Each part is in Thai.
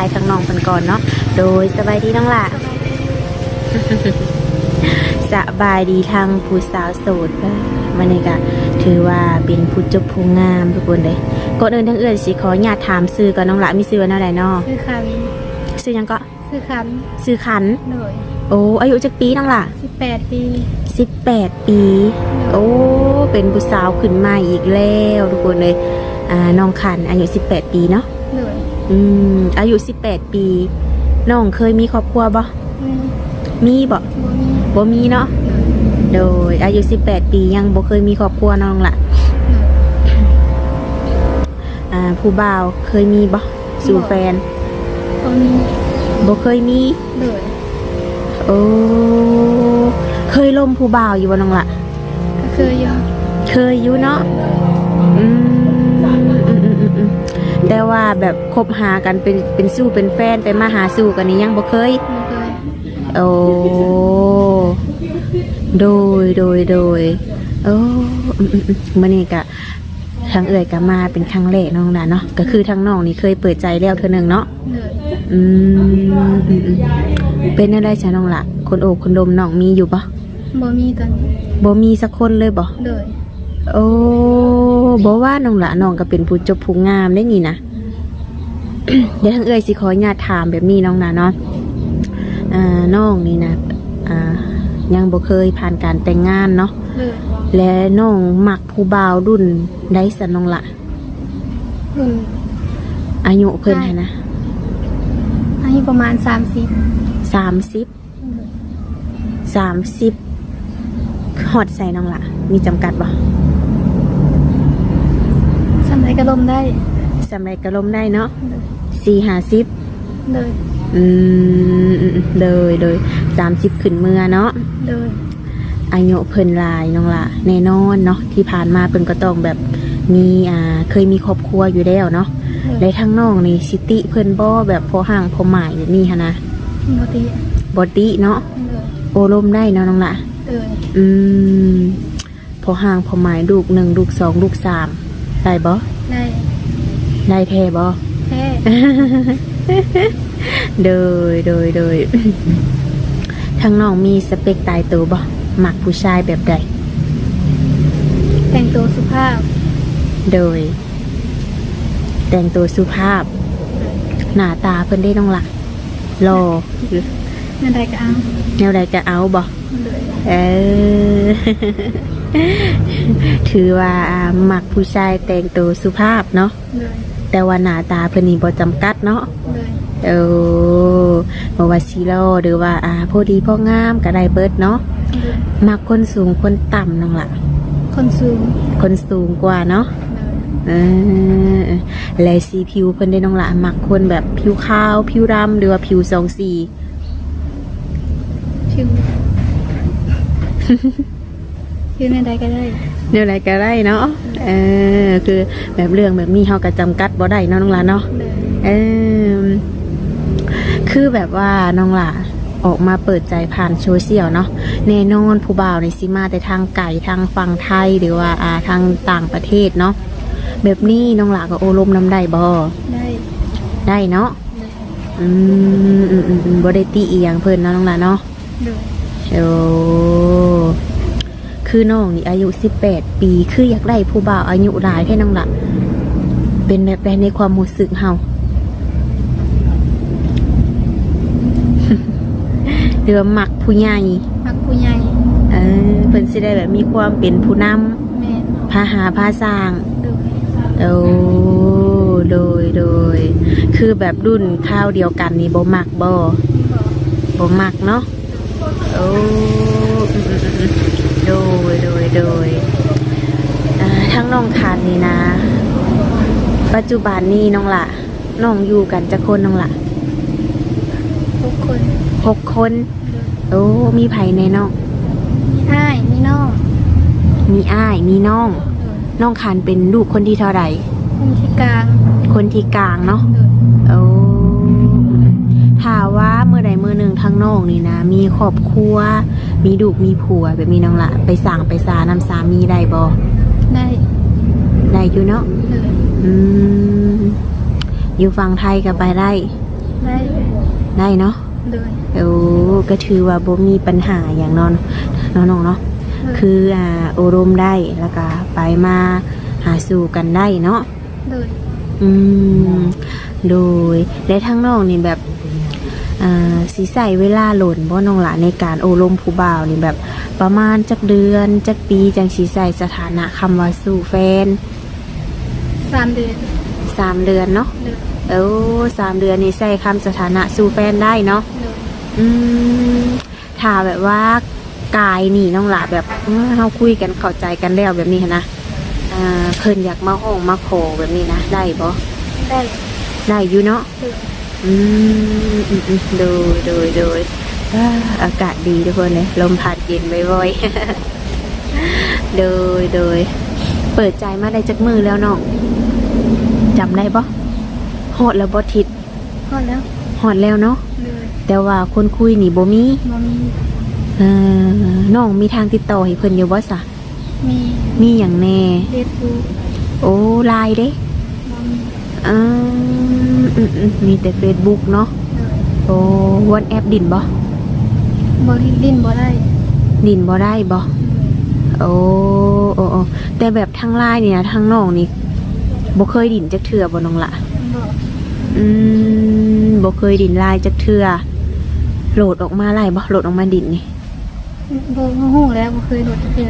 ายทางน้องเพิ่นก่อนเนาะโดยสบายดีน้องล่ะ สบายดีทางผู้สาวโสดมันนี่ก็ถือว่าเป็นผู้จบผู้งามทุกคนเลยก่อนอื่นทั้งสิขออนุญาตถามชื่อก่อนน้องล่ะมีชื่อว่าอะไรเนาะซื้อคันชื่อหยังก็ซื้อคันชื่อขันหน่อยโอ้อายุจักปีน้องล่ะ18 ปี18 ปีโอ้เป็นผู้สาวขึ้นมาอีกแล้วทุกคนเลยน้องขันอายุ18 ปีเนาะหน่อยอายุ18 ปีน้องเคยมีครอบครัวบ่มีบ่บ่มีเนาะโดยอายุ18 ปียังบ่เคยมีครอบครัวน้องล่ะผู้บ่าวเคยมีบ่สู่แฟนบ่มีบ่เคยมีเลยโอ้เคยล้มผู้บ่าวอยู่บ่น้องล่ะก็เคยอยู่เนาะแต่ว่าแบบคบหากันเป็นสู้เป็นแฟนไปมาหาสู่กันนี่ยังบ่เคยโอ้โดยโอ้มื้อนี้ก็ทางก็มาเป็นครั้งแรกน้องล่ะเนาะก็คือทางน้องนี่เคยเปิดใจแล้วเทื่อนึงเนาะเป็นอะไรจ้ะน้องล่ะคนโอบคนดมน้องมีอยู่ปะบ่มีตอนนี้บ่มีสักคนเลยบ่เลยโอ้บ่ว่าน้องล่ะน้องก็เป็นผู้จบผู้งามได้นี่นะ เดี๋ยวทางสิขออนุญาตถามแบบนี้น้องน่ะเนาะน้องนี่นะยังบ่เคยผ่านการแต่งงานเนาะและน้องมักผู้บ่าวรุ่นได้สันน้องล่ะอายุเพิ่นให้นะอายุประมาณ30ฮอดใส่น้องล่ะมีจำกัดบ่สำไรก็ลมได้เนาะ4-50เลยเลย30ขึ้นเมื่อเนาะเลยอายุเพิ่นหลายน้องล่ะแน่นอนเนาะที่ผ่านมาเพิ่นก็ต้องแบบมีเคยมีครอบครัวอยู่แล้วเนาะและทั้งน้องนี่สิติเพิ่นบ่แบบพอห่างพอหมายแบบนี้หั่นนะบ่ติเนาะโอลมได้เนาะน้องล่ะพอห่างพอหมายลูก1ลูก2ลูก3ได้บ่ได้แท้บ่แท้ โดยทั้งน้องมีสเปคตายตัวบ่มักผู้ชายแบบใดแต่งตัวสุภาพโดยแต่งตัวสุภาพหน้าตาเพิ่นได้น้องล่ะรอแนวใดก็เอาบ่ถือว่ามักผู้ชายแต่งตัวสุภาพเนาะแต่ว่าหน้าตาเพิ่นนี่บ่จำกัดเนาะบ่ว่าสิรอหรือว่าพอดีพองามก็ได้เบิดเนาะมักคนสูงคนต่ำน้องล่ะคนสูงกว่าเนาะและสีผิวเพิ่นได้น้องล่ะมักคนแบบผิวขาวผิวดำหรือว่าผิว2 สีผิวแนวใดก็ได้เนาะคือแบบเรื่องแบบนี้เฮาก็จำกัดบ่ได้เนาะน้องล่ะเนาะคือแบบว่าน้องล่ะออกมาเปิดใจผ่านโซเชียลเนาะแน่นอนผู้บ่าวในซิมาแต่ทางไก่ทางฝั่งไทยหรือว่าทางต่างประเทศเนาะแบบนี้น้องล่ะก็โอลมน้ำได้บ่ได้เนาะบ่ได้ตีอีหยังเพิ่นเนาะน้องล่ะเนาะโอ้คือน้องนี่อายุ18 ปีคืออยากได้ผู้บ่าวอายุหลายให้น้องล่ะเป็นแบบใดในความรู้สึกเฮาเดือมักผู้ใหญ่เพิ่นสิได้แบบมีความเป็นผู้นำพาหาพาสร้างโดยคือแบบรุ่นข้าวเดียวกันนี่บ่มักเนาะโดยทั้งน้องคานนี่นะปัจจุบันนี้น้องล่ะน้องอยู่กันจักคนน้องล่ะ6 คนโอ้มีไผในน้องมีอ้ายมีน้องน้องคานเป็นลูกคนที่เท่าไหร่คนที่กลางเนาะโอ้ถ้าว่าเมื่อใดเมื่อหนึ่งทางน้องนี่นะมีครอบครัวมีลูกมีผัวแบบมีน้องละไปสั่งไปสานำสามีได้บ่ได้อยู่เนาะอยู่ฝั่งไทยก็ไปได้ ได้ ได้เนาะ โดย ก็ถือว่าบ่มีปัญหาอย่างน้องน้องเนาะคืออบรมได้แล้วก็ไปมาหาสู่กันได้เนาะ โดย อืมโดยและทั้งน้องนี่แบบสิใส่เวลาหล่นบ่น้องหละในการอบรมผู้บ่าวนี่แบบประมาณจักเดือนจักปีจังสิใส่สถานะคำว่าสู่แฟน 3 เดือน 3 เดือนเนาะ โดย 3 เดือนนี่ใส่คำสถานะสู่แฟนได้เนาะ โดย อืมถ้าแบบว่ากายนี่น้องหละแบบเฮาคุยกันเข้าใจกันแล้วแบบนี้หั้นนะเพิ่นอยากมาห้องมาขอแบบนี้นะได้บ่ ได้ ได้อยู่เนาะ โดย โดยอากาศดีทุกคนเลยลมพัดเย็นบ่อยๆ โดยเปิดใจมาได้จักมือแล้วน้องจำได้ปะฮอดแล้วบ่ทิศ พอแล้ว ฮอดแล้วเนาะ โดย แต่ว่าคนคุยนี่บ่มี บ่มี น้องมีทางติดต่อให้เพิ่นอยู่บ่ซะ มี หยังแน่ เด็ดดู โอ้ไลน์เด้ บ่มี มีแต่ Facebook เนาะ โดย โอ้ WhatsApp ดินบ่ บ่ดิ้นบ่ได้ ดินบ่ได้บ่โอ้แต่แบบทางไลน์นี่นะทางน้องนี่บ่เคยดินจักเทื่อบ่น้องละ บ่ บ่เคยดินไลน์จักเทื่อโหลดออกมาไล่บ่โหลดออกมาดินนี่ บ่ฮู้แล้วบ่เคยโดดจักเทื่อ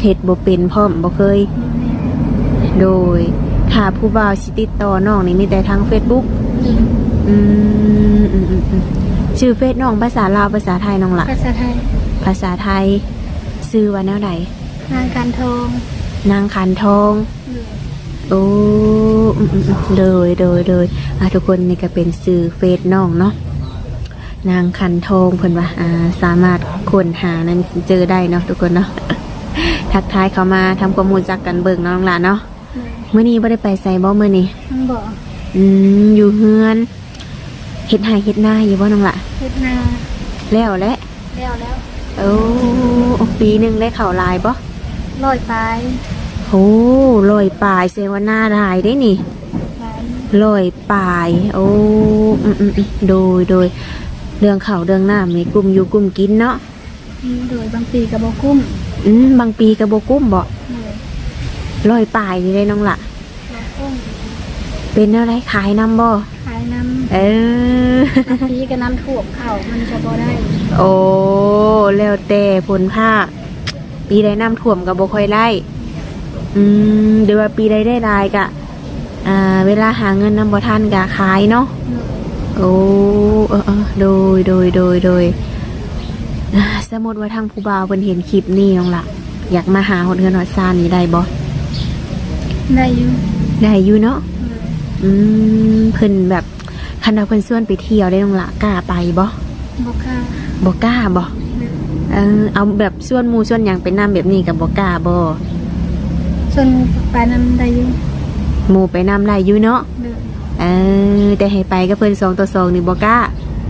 เฮ็ดบ่เป็นพร้อมบ่เคย โดยถ้าผู้บ่าวสิติดต่อน้องนี่มีแต่ทาง Facebook ชื่อเฟซน้องภาษาลาวภาษาไทยน้องละ ภาษาไทย ภาษาไทยชื่อว่าแนวใด นางการทอง นางขันทอง โดย โอ้โดยทุกคนนี่ก็เป็นสื่อเฟซน้องเนาะนางคันทองเพิ่นว่าสามารถค้นหานั้นเจอได้เนาะทุกคนเนาะ ทักทายเขามาทำข้อมูลจากกันเบิ่งเนาะน้องหลานเนาะมื้อนี้บ่ได้ไปไสบ่มื้อนี้ มันบ่ อยู่เฮือนเฮ็ดไร่เฮ็ดนาอยู่บ่น้องหล่ะ เฮ็ดนา แล้วแหละ แล้ว โอ้ปีหนึงได้เข้าหลายบ่ ร้อยปลาย โอ้ลอยปลายเซวนาได้ได้นี่ ปลาย ลอยปลายโอ้โดยเรื่องข่าวเรื่องน้ำมีกลุ่มอยู่กลุ่มกินเนาะ โดยบางปีก็บ่คุ้ม บางปีก็บ่กุ้มบ่ โดย ลอยปลายนี่ได้น้องละ บ่คุ้ม เป็นอะไรขายน้ำบ่ ขายน้ เออ ำบางปีก็น้ำท่วมเข้ามันจะบ่ได้ โอ้แล้วผลภาคปีใดน้ำท่วมก็บ่ค่อยได้เดี๋ยวว่าปีใดได้รายกะเวลาหาเงินนำบ่ทันกะขายเนาะโอ้โดยสมมติว่าทางผู้บ่าวเพิ่นเห็นคลิปนี้น้องล่ะอยากมาหาฮอดเฮือนฮอดซ่านนี่ได้บ่ ได้อยู่ ได้อยู่เนาะเพิ่นแบบคันเราเพิ่นชวนไปเที่ยวได้น้องล่ะกล้าไปบ่ บ่กล้า บ่กล้าบ่เอาแบบชวนหมู่ชวนหยังไปนำแบบนี้ก็บ่กล้าบ่ ส่วนปลายน้ำได้อยู่ หมู่ไปนำได้อยู่เนาะ เด้อ แต่ให้ไปก็เพิ่น2 ต่อ 2นี่บ่กล้า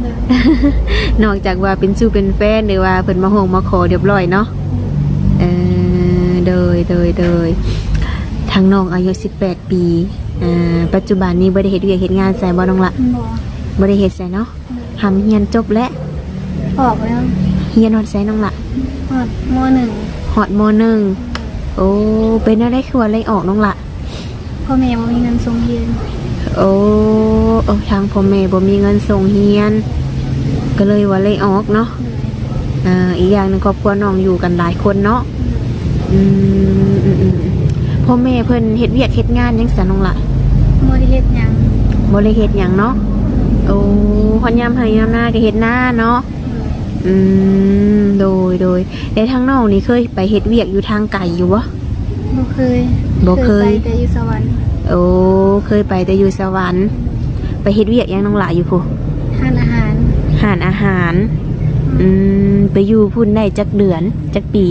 เด้อน อกจากว่าเป็นสู้เป็นแฟนหรือว่าเพิ่นมาห้องมาขอเรียบร้อยเนาะโดยทางน้องอายุ18 ปีปัจจุบันนี้บ่ได้เฮ็ดเวียกเฮ็ดงานใส่บ่น้องละ บ่ บ่ได้เฮ็ดใส่เนาะทำเรียนจบแล้ว ออกแล้ว เรียนฮอดใส่น้องละ ฮอดม ฮอดม .1 โอ้เป็นอะไรคือว่าไล่ออกน้องละ .1 พ่อแม่บ่มีเงินส่งเรียน โอ้ทางพ่อแม่บ่มีเงินส่งเรียน ก็เลยว่าไล่ออกเนาะอีกอย่างหนึงครอบครัวน้องอยู่กันหลายคนเนาะพ่อแม่เพิ่นเฮ็ดเวียกเฮ็ดงานจังซั่นน้องล่ะ บ่ได้เฮ็ดหยัง บ่ได้เฮ็ดหยังเนาะโอ้ฮอดยามไห้ยามหน้าก็เฮ็ดนาเนาะโดยแต่ทางน้องนี่เคยไปเฮ็ดเวียกอยู่ทางไกลอยู่บ่ บ่เคย บ่เคย ไปแต่อยู่สวรรค์ โอ้เคยไปแต่อยู่สวรรค์ไปเฮ็ดเวียกหยังน้องล่ะอยู่พุ ทานอาหาร หารอาหารไปอยู่พุ่นได้จักเดือนจักปี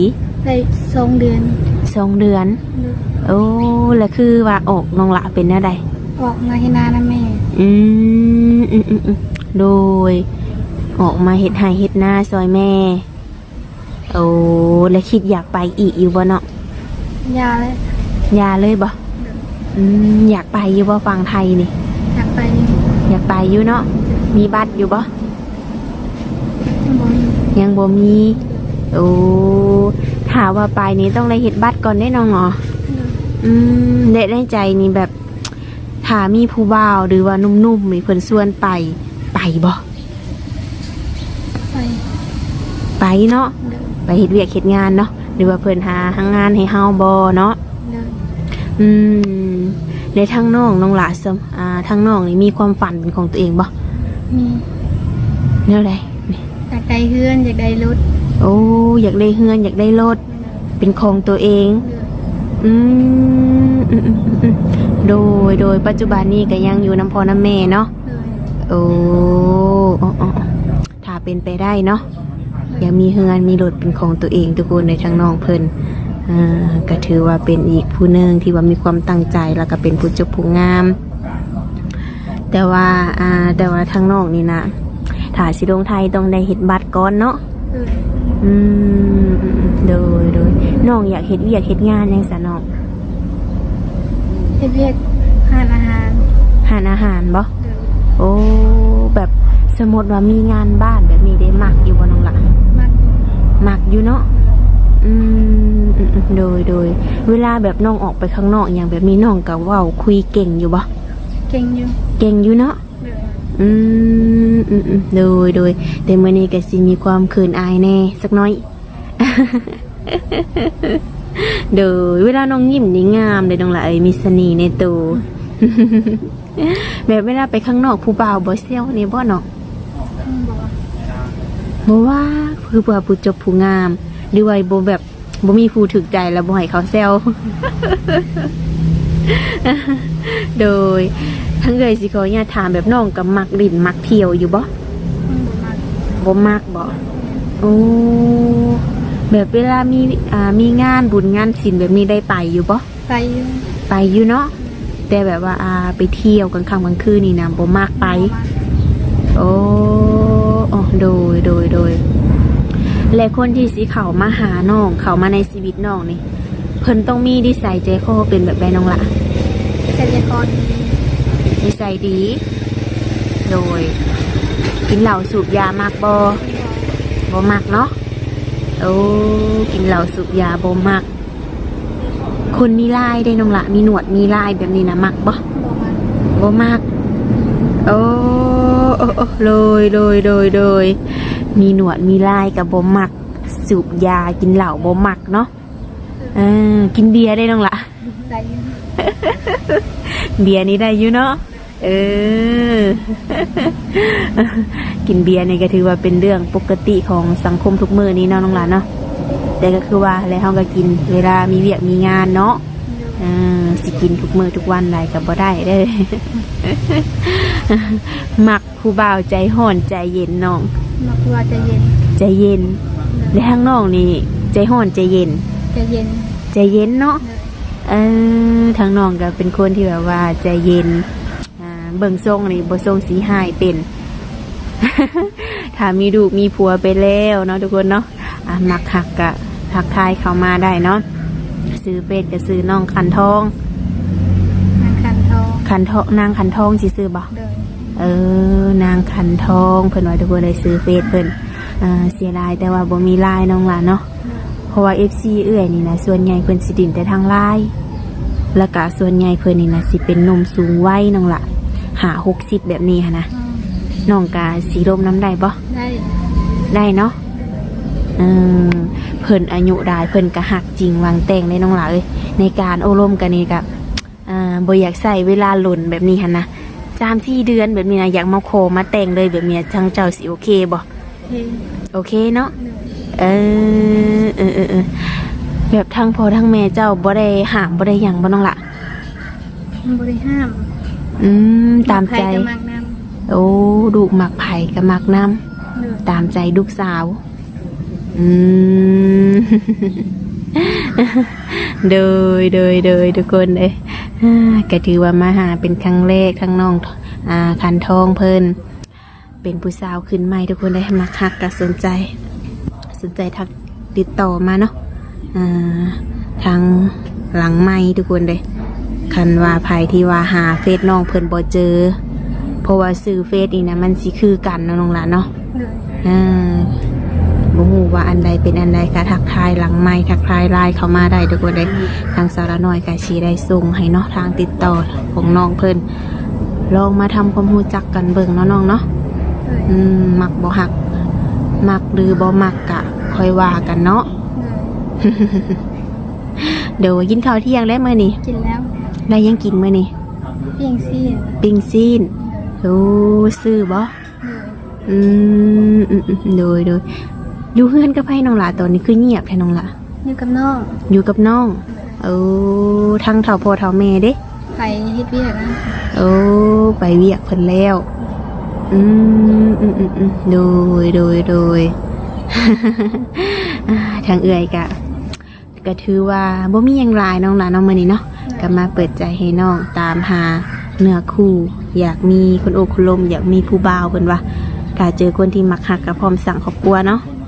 ได้2 เดือน 2 เดือน เด้อ โอ้แล้วคือว่าออกน้องละเป็นแนวใด ออกมาให้นานะแม่ โดยออกมาเฮ็ดไร่เฮ็ดนาซอยแม่ โอ้แล้วคิดอยากไปอีกอยู่บ่เนาะ ยาเลย อยาเลยบ่อยากไปอยู่บ่ฟังไทยนี่ อยากไปอยู่ อยากไปอยู่เนาะมีบัตรอยู่บ่ บ่มี ยังบ่มีโอ้ถามว่าไปนี้ต้องได้เฮ็ดบัตรก่อนได้น้องเหรอได้ในใจนี่แบบถ้ามีผู้บ่าวหรือว่านุ่มๆนี่เพิ่นชวนไปบ่ ไป ไปเนาะ เดิน ไปเฮ็ดเวียกเฮ็ดงานเนาะหรือว่าเพิ่นหางานให้เฮาบ่เนาะ เดิน ในทางน้องหลาซึมทางน้องนี่มีความฝันเป็นของตัวเองบ่ มี แนวใดนี่ อยากได้เฮือนอยากได้รถ โอ้อยากได้เฮือนอยากได้รถเป็นของตัวเอง เดิน อืมโดยปัจจุบันนี้ก็ยังอยู่น้ำพ่อน้ำแม่เนาะ เดิน โอ้อ๋อถ้าเป็นไปได้เนาะอยากมีเฮือนมีรถเป็นของตัวเองทุกคนในทางน้องเพิ่นก็ถือว่าเป็นอีกผู้หนึ่งที่ว่ามีความตั้งใจแล้วก็เป็นผู้เจบผู้งาม แต่ว่าทางน้องนี่นะถ้าสิลงไทยต้องได้เฮ็ดบัตรก่อนเนาะ เดิน อืมโดยน้องอยากเฮ็ดเวียกเฮ็ดงานยังซะน้อง เฮ็ดเวียกหาอาหาร หาอาหารบ่ เดิน โอ้แบบสมมติว่ามีงานบ้านแบบนี้ได้มักอยู่บ่น้องหล่ะ มัก มักอยู่เนาะโดยเวลาแบบน้องออกไปข้างนอกอย่างแบบนี้น้องก็เว้าคุยเก่งอยู่บ่ เก่งอยู่ เก่งอยู่เนาะ เดิน โดยแต่มื้อนี้ก็สิมีความเขินอายแน่สักน้อย โดยเวลาน้องยิ้มนี่งามเลยน้องหล่ะมีเสน่ห์ในตัว แบบเวลาไปข้างนอกผู้บ่าวบ่เซลนี่บ่เนาะ บอก บ่ว่าคือว่าผู้จบผู้งามหรือว่าบ่แบบบ่มีผู้ถึกใจแล้วบ่ให้เขาแซว โดยทั้งเลยสิขออนุญาตถามแบบน้องกับมักลิ่นมักเที่ยวอยู่บ่ มัก บ่มักบ่โอ้แบบเวลามีงานบุญงานศิลป์แบบนี้ได้ไปอยู่บ่ ไปอยู่ ไปอยู่เนาะแต่แบบว่าไปเที่ยวกลางค่ำกลางคืนนี่นะบ่มักไป โอ้โดยและคนที่สิเข้ามาหาน้องเข้ามาในชีวิตน้องนี่เพิ่นต้องมีนิสัยใจคอเป็นแบบใดน้องละ เศรษฐกร นิสัยดี โดย กินเหล้าสูบยามากบ่มักเนาะโอ้กินเหล้าสูบยาบ่มัก คนมีลายได้น้องละมีหนวดมีลายแบบนี้นะมักบ่ บอกมัก บ่มักโอ้โดยมีหนวดมีลายกับบ่มักสูบยากินเหล้าบ่มักเนาะกินเบียร์ได้น้องละ ได้อยู่ เบียร์นี้ได้อยู่เนาะกินเบียร์นี่ก็ถือว่าเป็นเรื่องปกติของสังคมทุกมื้อนี้เนาะน้องหลานเนาะแต่ก็คือว่าแล้วเฮาก็กินเวลามีเวียกมีงานเนาะสิกินทุกมื้อทุกวันได้ก็บ่ได้เด้อ มักผู้บ่าวใจห่อนใจเย็นน้อง มักว่าจะเย็น ใจเย็นและทางน้องนี่ใจห่อนใจเย็น จะเย็น ใจเย็นเนาะทางน้องก็เป็นคนที่แบบว่าใจเย็นเบิ่งทรงนี่บ่ทรงสีหายเป็น ถ้ามีลูกมีผัวไปแล้วเนาะทุกคนเนาะมักหักกะทักทายเข้ามาได้เนาะซื้อเป็ดก็ซื้อน้องขันทอง นางคันทอง นางขันทองสิซื้อบ่ เดิน นางขันทองเพิ่นว่าทุกคนได้ซื้อเฟซเพิ่นเสียดายแต่ว่าบ่มีไลน์น้องหล่ะเนาะเพราะว่า FC เอื้อยนี่นะส่วนใหญ่เพิ่นสิดินแต่ทางไลน์แล้วก็ส่วนใหญ่เพิ่นนี่นะสิเป็นหนุ่มสูงวัยน้องหล่ะ60แบบนี้ค่ะนะน้องกาสีลมน้ำได้บ่ ได้ เนาะเพิ่นอายุได้เพิ่นก็หักจริงวางแต่งได้น้องหล่ะเอ้ยในการโอลมกันนี่กับบ่อยากใส่เวลาหล่นแบบนี้หั่นนะ3-4 เดือนแบบนี้นะอยากมาโคมาแต่งเลยแบบนี้ทางเจ้าสิโอเคบ่ เฮ โอเคเนาะแบบทั้งพ่อทั้งแม่เจ้าบ่ได้ห้ามบ่ได้หยังบ่น้องล่ะ บริห้าม ตามใจ ใครจะมักน้ โอ้ลูกมักไผ่ก็มักน้ ำเดิน ำตามใจลูกสาว โดยทุกคนเลยก็ถือว่ามาหาเป็นครั้งแรกทั้งน้องคันทองเพิ่นเป็นผู้สาวขึ้นใหม่ทุกคนได้มาคักก็สนใจทักติดต่อมาเนาะทางหลังไม้ทุกคนเลยคันว่าภัยที่ว่าหาเฟซน้องเพิ่นบ่เจอ เพราะว่าซื้อเฟซนี่นะมันสิคือกันเนาะน้องหลานเนาะ เลย บ่ฮู้ว่าอันใดเป็นอันใดก็ทักทายหลังไมค์ทักทายไลน์เข้ามาได้ทุกคนเลยทางสาวละน้อยก็สิได้ส่งให้เนาะทางติดต่อของน้องเพิ่นลองมาทำความรู้จักกันเบิ่งเนาะน้องเนาะ เลย มักบ่ฮักมักหรือบ่มักกะค่อยว่ากันเนาะ เลย เดี๋ยวกินข้าวเที่ยงแล้วมื้อนี้ กินแล้ว ได้ยังกินมื้อนี้ เพียงซี่ ปิ้งซีนโอ้ซื้อบ่ เลย โดยอยู่เฮือนกับไผน้องหลาตอนนี้คือเงียบแท้น้องหลา อยู่กับน้อง อยู่กับน้องโอ้ทั้งเฒ่าพ่อเฒ่าแม่เด้ ไปเฮ็ดเวียกนะ โอ้ไปเวียกเพิ่นแล้วโดย ทางเอื่อยก็ถือว่าบ่มีหยังหลายน้องหลานน้องมื้อนี้เนาะก็มาเปิดใจให้น้องตามหาเนื้อคู่ อยากมีคนโอคนลมอยากมีผู้บ่าวเพิ่นว่าถ้าเจอคนที่มักฮักก็พร้อมสั่งครอบครัวเนาะ เล